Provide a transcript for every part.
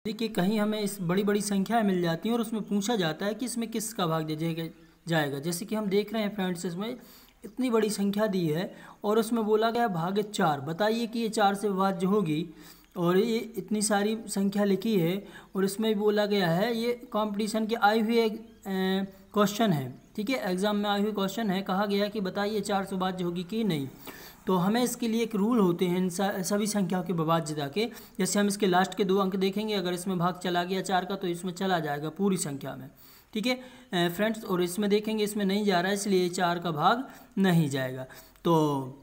देखिए कहीं हमें इस बड़ी बड़ी संख्याएं मिल जाती हैं और उसमें पूछा जाता है कि इसमें किसका भाग दिया जाएगा। जैसे कि हम देख रहे हैं फ्रेंड्स, इसमें इतनी बड़ी संख्या दी है और उसमें बोला गया भाग 4। बताइए कि ये 4 से विभाज्य होगी। और ये इतनी सारी संख्या लिखी है और इसमें भी बोला गया है, ये कंपटीशन के आए हुए क्वेश्चन है, ठीक है, एग्जाम में आए हुए क्वेश्चन है। कहा गया कि बताइए 4 से विभाज्य होगी कि नहीं। तो हमें इसके लिए एक रूल होते हैं इन सभी संख्याओं के विभाज्यता के। जैसे हम इसके लास्ट के 2 अंक देखेंगे, अगर इसमें भाग चला गया 4 का तो इसमें चला जाएगा पूरी संख्या में, ठीक है फ्रेंड्स। और इसमें देखेंगे इसमें नहीं जा रहा है, इसलिए 4 का भाग नहीं जाएगा। तो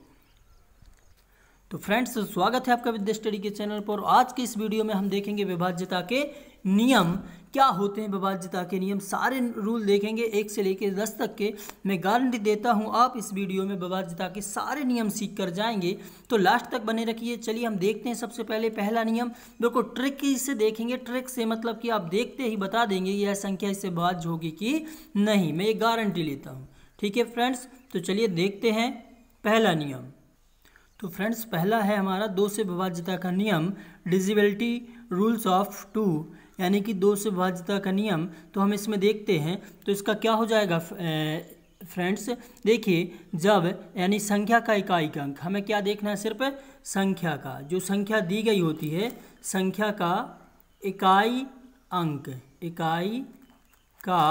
फ्रेंड्स स्वागत है आपका विद्या स्टडी के चैनल पर। आज की इस वीडियो में हम देखेंगे विभाज्यता के नियम क्या होते हैं। विभाज्यता के नियम सारे रूल देखेंगे 1 से लेकर 10 तक के। मैं गारंटी देता हूं आप इस वीडियो में विभाज्यता के सारे नियम सीख कर जाएंगे, तो लास्ट तक बने रखिए। चलिए हम देखते हैं सबसे पहले पहला नियम। बिल्कुल ट्रिक से देखेंगे, ट्रिक से मतलब कि आप देखते ही बता देंगे यह संख्या इससे विभाज्य होगी कि नहीं, मैं ये गारंटी लेता हूँ, ठीक है फ्रेंड्स। तो चलिए देखते हैं पहला नियम। तो फ्रेंड्स पहला है हमारा 2 से विभाज्यता का नियम, डिविजिबिलिटी रूल्स ऑफ 2, यानी कि 2 से विभाज्यता का नियम। तो हम इसमें देखते हैं तो इसका क्या हो जाएगा फ्रेंड्स। देखिए जब यानी संख्या का इकाई अंक, हमें क्या देखना है, सिर्फ संख्या का, जो संख्या दी गई होती है संख्या का इकाई अंक, इकाई का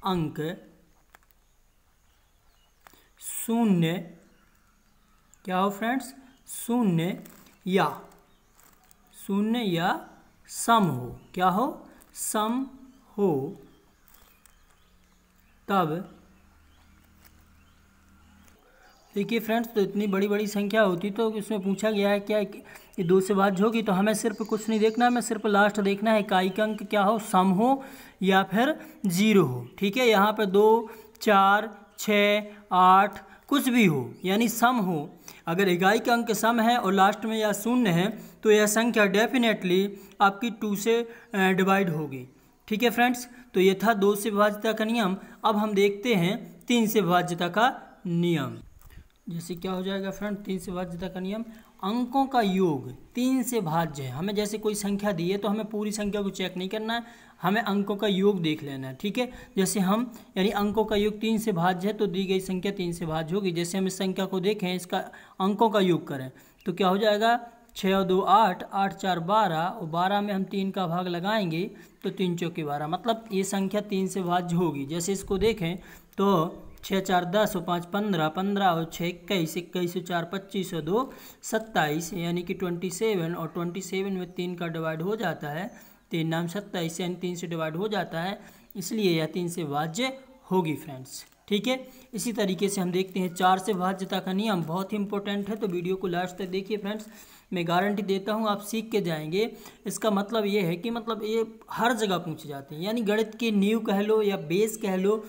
अंक 0 क्या हो फ्रेंड्स, 0 या सम हो, क्या हो, सम हो, तब देखिए फ्रेंड्स। तो इतनी बड़ी बड़ी संख्या होती तो इसमें पूछा गया है क्या ये 2 से विभाज्य होगी, तो हमें सिर्फ कुछ नहीं देखना है, हमें सिर्फ लास्ट देखना है इकाई का अंक क्या हो, सम हो या फिर 0 हो, ठीक है। यहाँ पे 2, 4, 6, 8 कुछ भी हो, यानी सम हो। अगर इकाई का अंक सम है और लास्ट में या 0 है तो यह संख्या डेफिनेटली आपकी 2 से डिवाइड होगी, ठीक है फ्रेंड्स। तो ये था 2 से विभाज्यता का नियम। अब हम देखते हैं 3 से विभाज्यता का नियम। जैसे क्या हो जाएगा फ्रेंड, 3 से विभाज्यता का नियम, अंकों का योग 3 से भाज्य है। हमें जैसे कोई संख्या दी है तो हमें पूरी संख्या को चेक नहीं करना है, हमें अंकों का योग देख लेना है, ठीक है। जैसे हम यानी अंकों का योग 3 से भाज्य है तो दी गई संख्या 3 से भाज्य होगी। जैसे हम इस संख्या को देखें, इसका अंकों का योग करें तो क्या हो जाएगा, 6 और 2 8, 8 4 12, और 12 में हम 3 का भाग लगाएंगे तो 3 चौके 12, मतलब ये संख्या 3 से भाज्य होगी। जैसे इसको देखें तो 6 4 10 और 5 15, 15 और 6 21, 21 और 4 25 और 2 27, यानी कि 27, और 27 में 3 का डिवाइड हो जाता है, 3 नाम 27, यानी 3 से डिवाइड हो जाता है, इसलिए यह 3 से विभाज्य होगी फ्रेंड्स, ठीक है। इसी तरीके से हम देखते हैं 4 से विभाज्यता का नियम, बहुत ही इंपॉर्टेंट है, तो वीडियो को लास्ट तक देखिए फ्रेंड्स। मैं गारंटी देता हूँ आप सीख के जाएंगे। इसका मतलब ये है कि मतलब ये हर जगह पूछे जाते हैं, यानी गणित की नींव कह लो या बेस कह लो,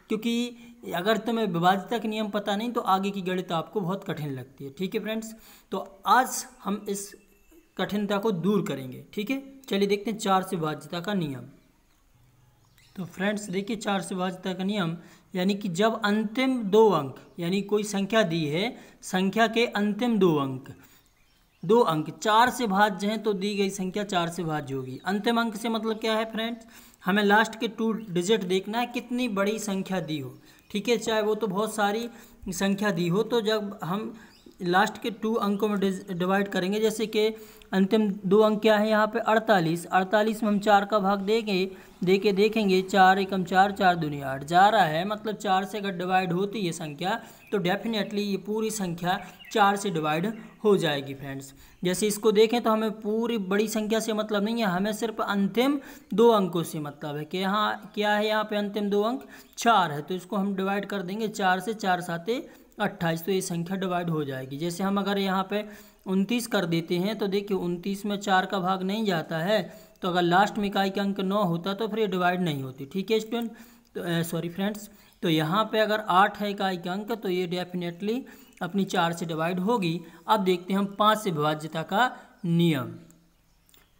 क्योंकि अगर तुम्हें विभाज्यता के नियम पता नहीं तो आगे की गणित आपको बहुत कठिन लगती है, ठीक है फ्रेंड्स। तो आज हम इस कठिनता को दूर करेंगे, ठीक है। चलिए देखते हैं 4 से विभाज्यता का नियम। तो फ्रेंड्स देखिए 4 से विभाज्यता का नियम, यानी कि जब अंतिम 2 अंक, यानी कोई संख्या दी है, संख्या के अंतिम 2 अंक 4 से भाज्य हैं तो दी गई संख्या 4 से भाज्य होगी। अंतिम अंक से मतलब क्या है फ्रेंड्स, हमें लास्ट के 2 डिजिट देखना है, कितनी बड़ी संख्या दी हो, ठीक है, चाहे वो तो बहुत सारी संख्या दी हो। तो जब हम लास्ट के 2 अंकों में डिवाइड करेंगे, जैसे कि अंतिम 2 अंक क्या है यहाँ पे 48, 48 में हम 4 का भाग देखेंगे 4 एकम 4, 4 दूनी 8 जा रहा है, मतलब 4 से अगर डिवाइड होती है संख्या तो डेफिनेटली ये पूरी संख्या 4 से डिवाइड हो जाएगी फ्रेंड्स। जैसे इसको देखें तो हमें पूरी बड़ी संख्या से मतलब नहीं है, हमें सिर्फ अंतिम 2 अंकों से मतलब है कि यहाँ क्या है, यहाँ पे अंतिम 2 अंक 4 है, तो इसको हम डिवाइड कर देंगे 4 से, 4 7 28, तो ये संख्या डिवाइड हो जाएगी। जैसे हम अगर यहाँ पे 29 कर देते हैं तो देखिए 29 में 4 का भाग नहीं जाता है, तो अगर लास्ट में इकाई का अंक 9 होता तो फिर ये डिवाइड नहीं होती, ठीक है स्टूडेंट, तो सॉरी फ्रेंड्स। तो यहाँ पे अगर 8 है इकाई का अंक तो ये डेफिनेटली अपनी 4 से डिवाइड होगी। अब देखते हैं हम 5 से विभाज्यता का नियम।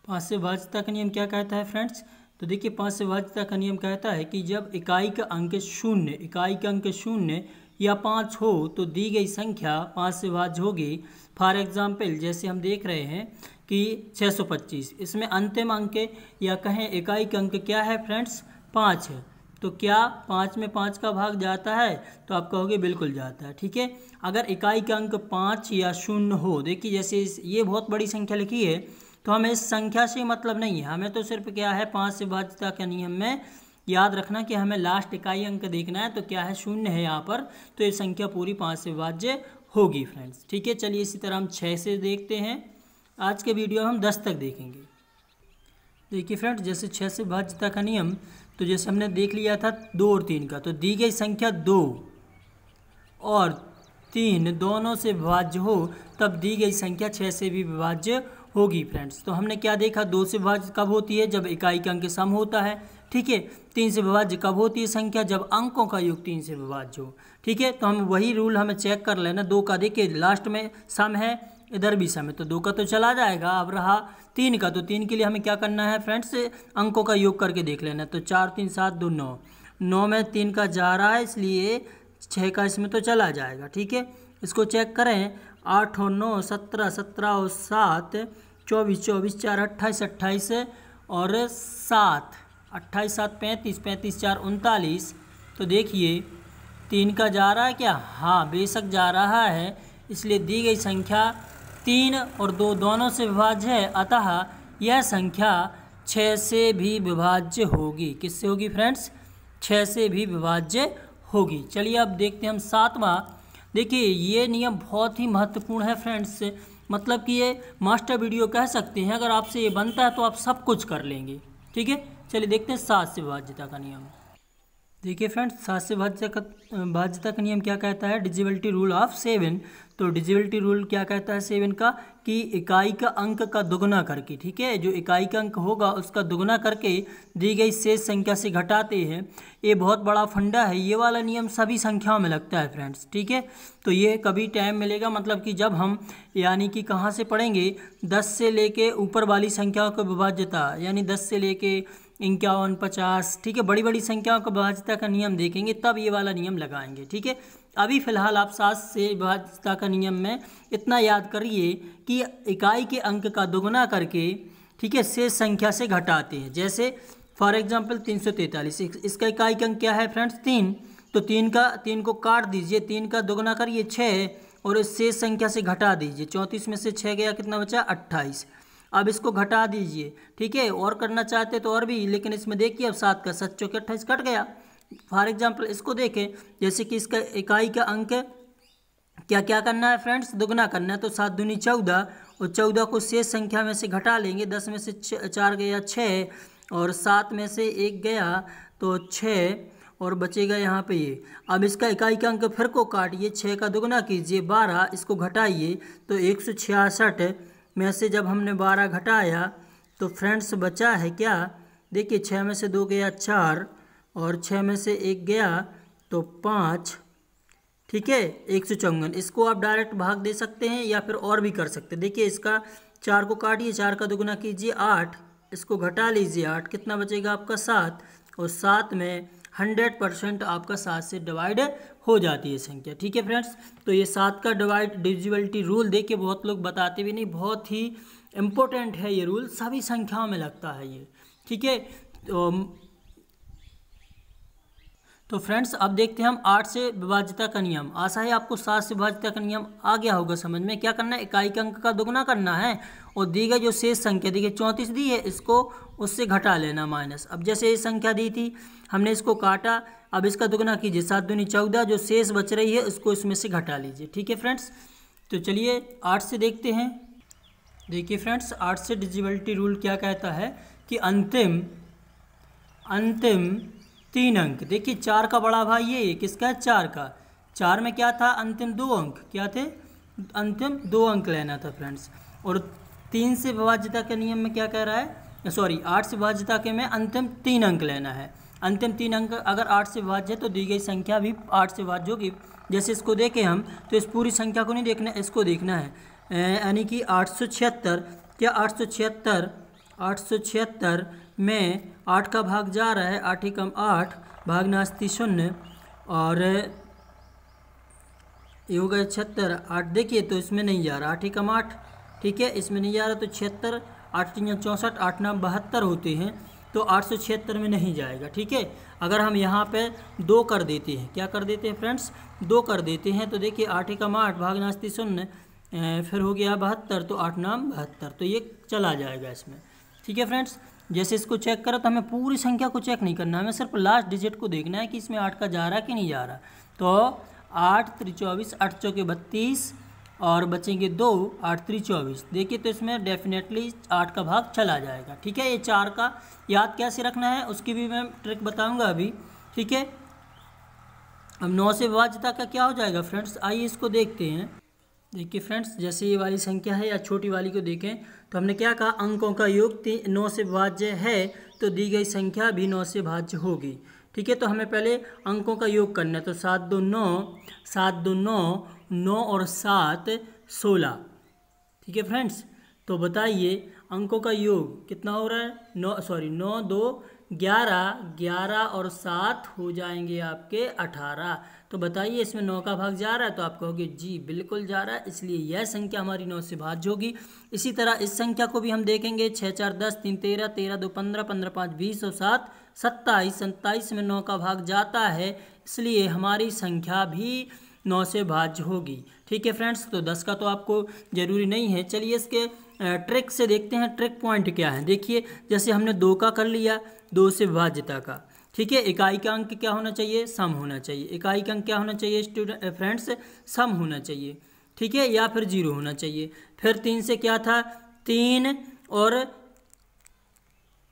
5 से विभाज्यता का नियम क्या कहता है फ्रेंड्स, तो देखिए 5 से विभाज्यता का नियम कहता है कि जब इकाई का अंक 0 या 5 हो तो दी गई संख्या 5 से विभाज्य होगी। फॉर एग्जाम्पल जैसे हम देख रहे हैं कि 625, इसमें अंतिम अंक या कहें इकाई का अंक क्या है फ्रेंड्स, 5 है। तो क्या 5 में 5 का भाग जाता है, तो आप कहोगे बिल्कुल जाता है। ठीक है, अगर इकाई का अंक 5 या 0 हो, देखिए जैसे ये बहुत बड़ी संख्या लिखी है तो हमें इस संख्या से मतलब नहीं है, हमें तो सिर्फ क्या है 5 से भाज्यता के नियम में याद रखना कि हमें लास्ट इकाई अंक देखना है। तो क्या है 0 है यहाँ पर, तो ये संख्या पूरी 5 से विभाज्य होगी फ्रेंड्स। ठीक है, चलिए इसी तरह हम 6 से देखते हैं। आज के वीडियो हम 10 तक देखेंगे। देखिए फ्रेंड्स, जैसे 6 से भाज्यता का नियम, तो जैसे हमने देख लिया था 2 और 3 का, तो दी गई संख्या 2 और 3 दोनों से विभाज्य हो तब दी गई संख्या 6 से भी विभाज्य होगी फ्रेंड्स। तो हमने क्या देखा, 2 से विभाज्य कब होती है, जब इकाई का अंक सम होता है। ठीक है, 3 से विभाज्य कब होती है संख्या, जब अंकों का योग 3 से विभाज्य हो। ठीक है, तो हम वही रूल हमें चेक कर लेना। 2 का देखिए लास्ट में सम है, इधर भी सम है, तो 2 का तो चला जाएगा। अब रहा 3 का, तो 3 के लिए हमें क्या करना है फ्रेंड्स, अंकों का योग करके देख लेना। तो 4 3 7 2 9, 9 में 3 का जा रहा है, इसलिए 6 का इसमें तो चला जाएगा। ठीक है, इसको चेक करें, 8 और 9 17, 17 और 7 24, 24 4 28, 28 और 7 28 7 35, 35 4 39। तो देखिए 3 का जा रहा है क्या, हाँ बेशक जा रहा है, इसलिए दी गई संख्या 3 और 2 दोनों से विभाज्य है, अतः यह संख्या 6 से भी विभाज्य होगी। किससे होगी फ्रेंड्स, 6 से भी विभाज्य होगी। चलिए अब देखते हैं हम 7वां। देखिए ये नियम बहुत ही महत्वपूर्ण है फ्रेंड्स, मतलब कि ये मास्टर वीडियो कह सकते हैं। अगर आपसे ये बनता है तो आप सब कुछ कर लेंगे। ठीक है, चलिए देखते हैं 7 से विभाज्यता का नियम। देखिए फ्रेंड्स, 7 से भाज्यता का नियम क्या कहता है, डिविजिबिलिटी रूल ऑफ 7। तो डिविजिबिलिटी रूल क्या कहता है 7 का, कि इकाई का अंक का दुगुना करके, ठीक है, जो इकाई का अंक होगा उसका दुगुना करके दी गई शेष संख्या से घटाते हैं। ये बहुत बड़ा फंडा है, ये वाला नियम सभी संख्याओं में लगता है फ्रेंड्स। ठीक है, तो ये कभी टाइम मिलेगा, मतलब कि जब हम यानी कि कहाँ से पढ़ेंगे, 10 से लेके ऊपर वाली संख्याओं की विभाज्यता, यानी 10 से लेके 51 50, ठीक है, बड़ी बड़ी संख्याओं का विभाज्यता का नियम देखेंगे तब ये वाला नियम लगाएंगे। ठीक है, अभी फिलहाल आप 7 से विभाज्यता का नियम में इतना याद करिए कि इकाई के अंक का दुगुना करके, ठीक है, शेष संख्या से घटाते हैं। जैसे फॉर एग्जांपल 343, इसका इकाई का अंक क्या है फ्रेंड्स 3, तो 3 को काट दीजिए, 3 का दुगुना करिए 6 और इस शेष संख्या से घटा दीजिए। 34 में से 6 गया, कितना बचा 28। अब इसको घटा दीजिए। ठीक है, और करना चाहते तो और भी, लेकिन इसमें देखिए अब 7 का 7 चौके 28 कट गया। फॉर एग्जांपल इसको देखें, जैसे कि इसका इकाई का अंक क्या क्या करना है फ्रेंड्स, दुगना करना है। तो 7 दूनी 14 और 14 को शेष संख्या में से घटा लेंगे। 10 में से 4 गया 6 और 7 में से 1 गया तो 6 और बचेगा यहाँ पे ये। अब इसका इकाई का अंक फिर को काटिए, 6 का दुगना कीजिए 12, इसको घटाइए तो 166 में से जब हमने 12 घटाया तो फ्रेंड्स बचा है क्या, देखिए 6 में से 2 गया 4 और 6 में से 1 गया तो 5। ठीक है, 154। इसको आप डायरेक्ट भाग दे सकते हैं या फिर और भी कर सकते हैं। देखिए इसका 4 को काटिए, 4 का दुगुना कीजिए 8, इसको घटा लीजिए 8, कितना बचेगा आपका 7 और 7 में 100% आपका 7 से डिवाइड हो जाती है संख्या। ठीक है फ्रेंड्स, तो ये 7 का डिविजिबिलिटी रूल देखिए बहुत लोग बताते भी नहीं, बहुत ही इम्पोर्टेंट है ये रूल, सभी संख्याओं में लगता है ये। ठीक है, तो फ्रेंड्स अब देखते हैं हम 8 से विभाज्यता का नियम। आशा है आपको 7 से विभाज्यता का नियम आ गया होगा समझ में। क्या करना है, इकाई के अंक का दुगुना करना है और दी गई जो शेष संख्या, देखिए 34 दी है, इसको उससे घटा लेना माइनस। अब जैसे ये संख्या दी थी हमने इसको काटा, अब इसका दुगुना कीजिए, 7 दूनी 14, जो शेष बच रही है उसको इसमें से घटा लीजिए। ठीक है फ्रेंड्स, तो चलिए 8 से देखते हैं। देखिए फ्रेंड्स, 8 से डिविजिबिलिटी रूल क्या कहता है कि अंतिम 3 अंक, देखिए 4 का बड़ा भाई ये किसका है, 4 का। 4 में क्या था, अंतिम 2 अंक क्या थे, अंतिम 2 अंक लेना था फ्रेंड्स। और 3 से विभाज्यता के नियम में क्या कह रहा है, सॉरी 8 से विभाज्यता के में अंतिम 3 अंक लेना है। अंतिम 3 अंक अगर 8 से विभाज्य है तो दी गई संख्या भी 8 से विभाज्य होगी। जैसे इसको देखें हम तो इस पूरी संख्या को नहीं देखना, इसको देखना है, यानी कि 876। क्या 876 में 8 का भाग जा रहा है, 8 ही कम 8, भाग नास्ती 0 और ये हो गया 76। 8 देखिए तो इसमें नहीं जा रहा, 8 ही कम 8। ठीक है, इसमें नहीं जा रहा तो 76, 8 तियां 64, 8 नाम 72 होते हैं, तो 876 में नहीं जाएगा। ठीक है, अगर हम यहाँ पे 2 कर देते हैं, क्या कर देते हैं फ्रेंड्स, 2 कर देते हैं, तो देखिए 8 एकम 8 भाग नास्ती 0, फिर हो गया 72, तो 8 नाम 72, तो ये चला जाएगा इसमें। ठीक है फ्रेंड्स, जैसे इसको चेक करो तो हमें पूरी संख्या को चेक नहीं करना, हमें सिर्फ लास्ट डिजिट को देखना है कि इसमें 8 का जा रहा है कि नहीं जा रहा। तो 8 3 24, 8 चौके 32 और बचेंगे 2, 8 3 24। देखिए तो इसमें डेफिनेटली 8 का भाग चला जाएगा। ठीक है, ये 4 का याद कैसे रखना है उसकी भी मैं ट्रिक बताऊंगा अभी। ठीक है, अब 9 से विभाज्यता का क्या हो जाएगा फ्रेंड्स, आइए इसको देखते हैं। देखिए फ्रेंड्स, जैसे ये वाली संख्या है या छोटी वाली को देखें तो हमने क्या कहा, अंकों का योग 9 से विभाज्य है तो दी गई संख्या भी 9 से भाज्य होगी। ठीक है, तो हमें पहले अंकों का योग करना है, तो 7 2 9, 7 2 9, 9 और 7 16। ठीक है फ्रेंड्स, तो बताइए अंकों का योग कितना हो रहा है, 9 2 11, 11 और 7 हो जाएंगे आपके 18। तो बताइए इसमें 9 का भाग जा रहा है, तो आप कहोगे जी बिल्कुल जा रहा है, इसलिए यह संख्या हमारी 9 से भाज्य होगी। इसी तरह इस संख्या को भी हम देखेंगे, 6 4 10, 3 13, 13 2 15, 15 5 20 और 7 27, 27 में 9 का भाग जाता है, इसलिए हमारी संख्या भी 9 से भाज्य होगी। ठीक है फ्रेंड्स, तो 10 का तो आपको ज़रूरी नहीं है। चलिए इसके ट्रिक से देखते हैं, ट्रिक पॉइंट क्या है। देखिए जैसे हमने 2 का कर लिया, 2 से विभाज्यता का। ठीक है, इकाई का अंक क्या होना चाहिए, सम होना चाहिए। इकाई का अंक क्या होना चाहिए फ्रेंड्स, सम होना चाहिए। ठीक है, या फिर 0 होना चाहिए। फिर 3 से क्या था, 3 और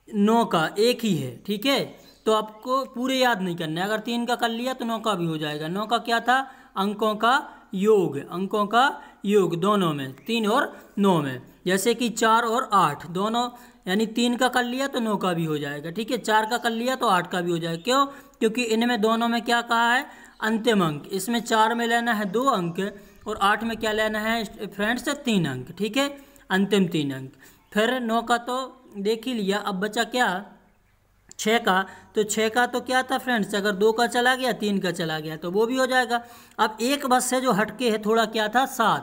9 का एक ही है। ठीक है, तो आपको पूरे याद नहीं करना है, अगर 3 का कर लिया तो 9 का भी हो जाएगा। 9 का क्या था, अंकों का योग, अंकों का योग दोनों में, 3 और 9 में। जैसे कि 4 और 8 दोनों, यानी 3 का कर लिया तो 9 का भी हो जाएगा। ठीक है, 4 का कर लिया तो 8 का भी हो जाएगा। क्यों, क्योंकि इनमें दोनों में क्या कहा है, अंतिम अंक। इसमें 4 में लेना है 2 अंक और 8 में क्या लेना है फ्रेंड्स, 3 अंक। ठीक है, अंतिम 3 अंक। फिर 9 का तो देख ही लिया, अब बचा क्या, 6 का। तो 6 का तो क्या था फ्रेंड्स, अगर 2 का चला गया 3 का चला गया तो वो भी हो जाएगा। अब एक बस से जो हटके है थोड़ा क्या था, 7।